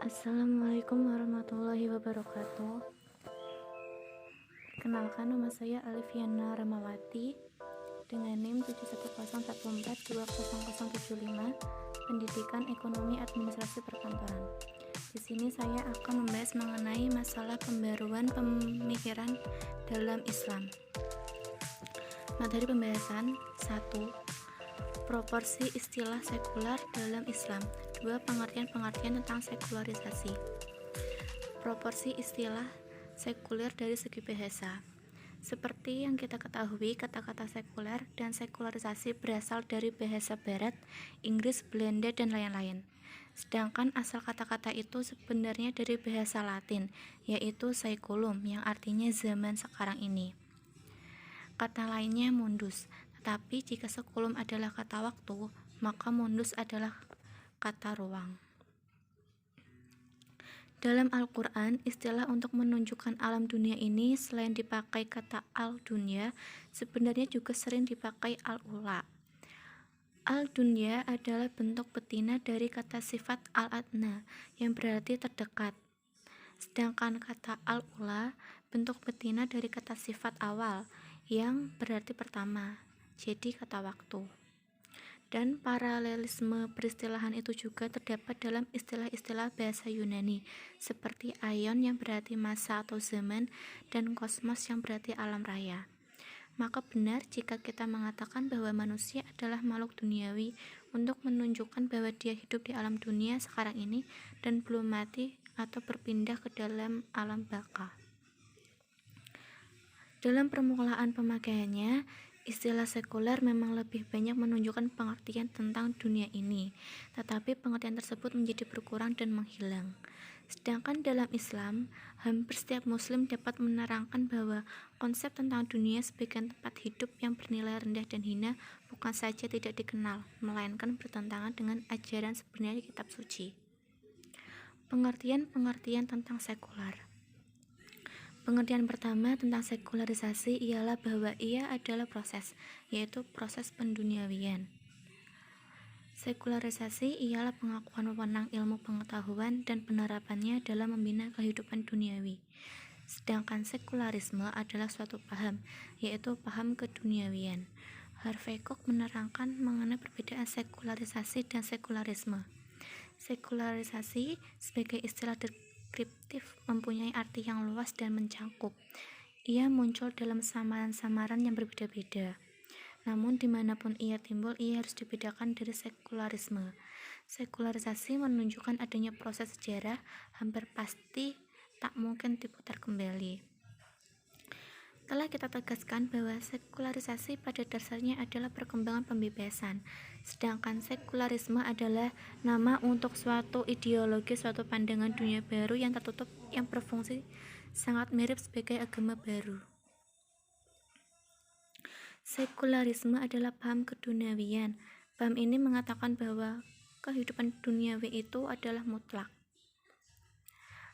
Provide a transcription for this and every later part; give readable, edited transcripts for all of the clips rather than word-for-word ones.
Assalamualaikum warahmatullahi wabarakatuh. Perkenalkan, nama saya Alifiana Ramawati dengan NIM 71014200075, Pendidikan Ekonomi Administrasi Perkantoran. Di sini saya akan membahas mengenai masalah pembaruan pemikiran dalam Islam. Materi pembahasan 1. Proporsi istilah sekuler dalam Islam. 2. Pengertian-pengertian tentang sekularisasi. Proporsi istilah sekuler dari segi bahasa. Seperti yang kita ketahui, kata-kata sekuler dan sekularisasi berasal dari bahasa Barat, Inggris, Belanda, dan lain-lain. Sedangkan asal kata-kata itu sebenarnya dari bahasa Latin, yaitu saeculum, yang artinya zaman sekarang ini. Kata lainnya mundus, tetapi jika seculum adalah kata waktu, maka mundus adalah kata ruang. Dalam Al-Quran, istilah untuk menunjukkan alam dunia ini selain dipakai kata al-dunya, sebenarnya juga sering dipakai al-ula. Al-dunya adalah bentuk betina dari kata sifat al-adna, yang berarti terdekat. Sedangkan kata al-ula, bentuk betina dari kata sifat awal, yang berarti pertama, jadi kata waktu. Dan paralelisme peristilahan itu juga terdapat dalam istilah-istilah bahasa Yunani, seperti aion yang berarti masa atau zaman, dan kosmos yang berarti alam raya. Maka benar jika kita mengatakan bahwa manusia adalah makhluk duniawi untuk menunjukkan bahwa dia hidup di alam dunia sekarang ini dan belum mati atau berpindah ke dalam alam baka. Dalam permulaan pemakaiannya, istilah sekuler memang lebih banyak menunjukkan pengertian tentang dunia ini, tetapi pengertian tersebut menjadi berkurang dan menghilang. Sedangkan dalam Islam, hampir setiap muslim dapat menerangkan bahwa konsep tentang dunia sebagai tempat hidup yang bernilai rendah dan hina bukan saja tidak dikenal, melainkan bertentangan dengan ajaran sebenarnya kitab suci. Pengertian-pengertian tentang sekuler. Pengertian pertama tentang sekularisasi ialah bahwa ia adalah proses, yaitu proses penduniawian. Sekularisasi ialah pengakuan wewenang ilmu pengetahuan dan penerapannya dalam membina kehidupan duniawi. Sedangkan sekularisme adalah suatu paham, yaitu paham keduniawian. Harvey Cook menerangkan mengenai perbedaan sekularisasi dan sekularisme. Sekularisasi sebagai istilah deskriptif mempunyai arti yang luas dan mencakup. Ia muncul dalam samaran-samaran yang berbeda-beda. Namun dimanapun ia timbul, ia harus dibedakan dari sekularisme. Sekularisasi menunjukkan adanya proses sejarah hampir pasti tak mungkin diputar kembali. Telah kita tegaskan bahwa sekularisasi pada dasarnya adalah perkembangan pembebasan, sedangkan sekularisme adalah nama untuk suatu ideologi, suatu pandangan dunia baru yang tertutup, yang berfungsi sangat mirip sebagai agama baru. Sekularisme adalah paham keduniawian. Paham ini mengatakan bahwa kehidupan duniawi itu adalah mutlak.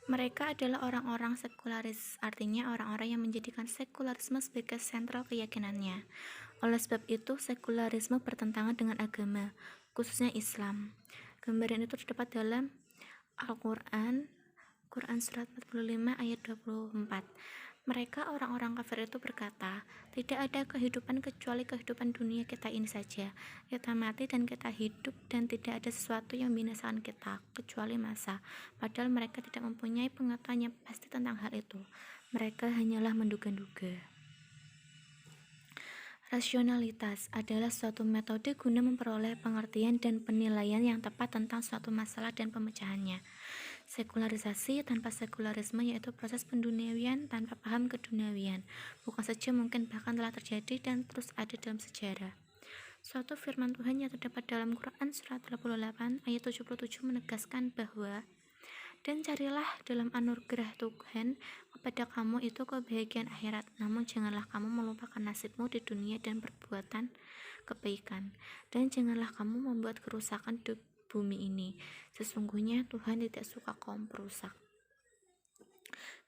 Mereka adalah orang-orang sekularis, artinya orang-orang yang menjadikan sekularisme sebagai sentral keyakinannya. Oleh sebab itu, sekularisme bertentangan dengan agama, khususnya Islam. Gambaran itu terdapat dalam Al-Quran, Quran Surat 45 ayat 24. Mereka orang-orang kafir itu berkata, tidak ada kehidupan kecuali kehidupan dunia kita ini saja. Kita mati dan kita hidup, dan tidak ada sesuatu yang membinasakan kita, kecuali masa. Padahal mereka tidak mempunyai pengetahuan yang pasti tentang hal itu. Mereka hanyalah menduga-duga. Rasionalitas adalah suatu metode guna memperoleh pengertian dan penilaian yang tepat tentang suatu masalah dan pemecahannya. Sekularisasi tanpa sekularisme yaitu proses penduniawian tanpa paham keduniawian. Bukan saja mungkin, bahkan telah terjadi dan terus ada dalam sejarah. Suatu firman Tuhan yang terdapat dalam Quran Surat 38 ayat 77 menegaskan bahwa dan carilah dalam anugerah Tuhan kepada kamu itu kebahagiaan akhirat, namun janganlah kamu melupakan nasibmu di dunia dan perbuatan kebaikan, dan janganlah kamu membuat kerusakan di bumi ini. Sesungguhnya Tuhan tidak suka kaum perusak.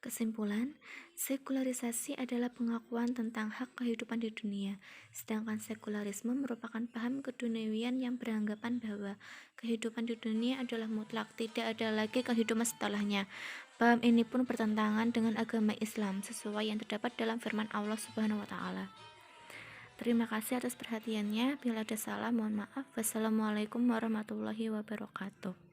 Kesimpulan, sekularisasi adalah pengakuan tentang hak kehidupan di dunia, sedangkan sekularisme merupakan paham keduniawian yang beranggapan bahwa kehidupan di dunia adalah mutlak, tidak ada lagi kehidupan setelahnya. Paham ini pun bertentangan dengan agama Islam, sesuai yang terdapat dalam firman Allah Subhanahu wa Ta'ala. Terima kasih atas perhatiannya. Bila ada salah, mohon maaf. Wassalamualaikum warahmatullahi wabarakatuh.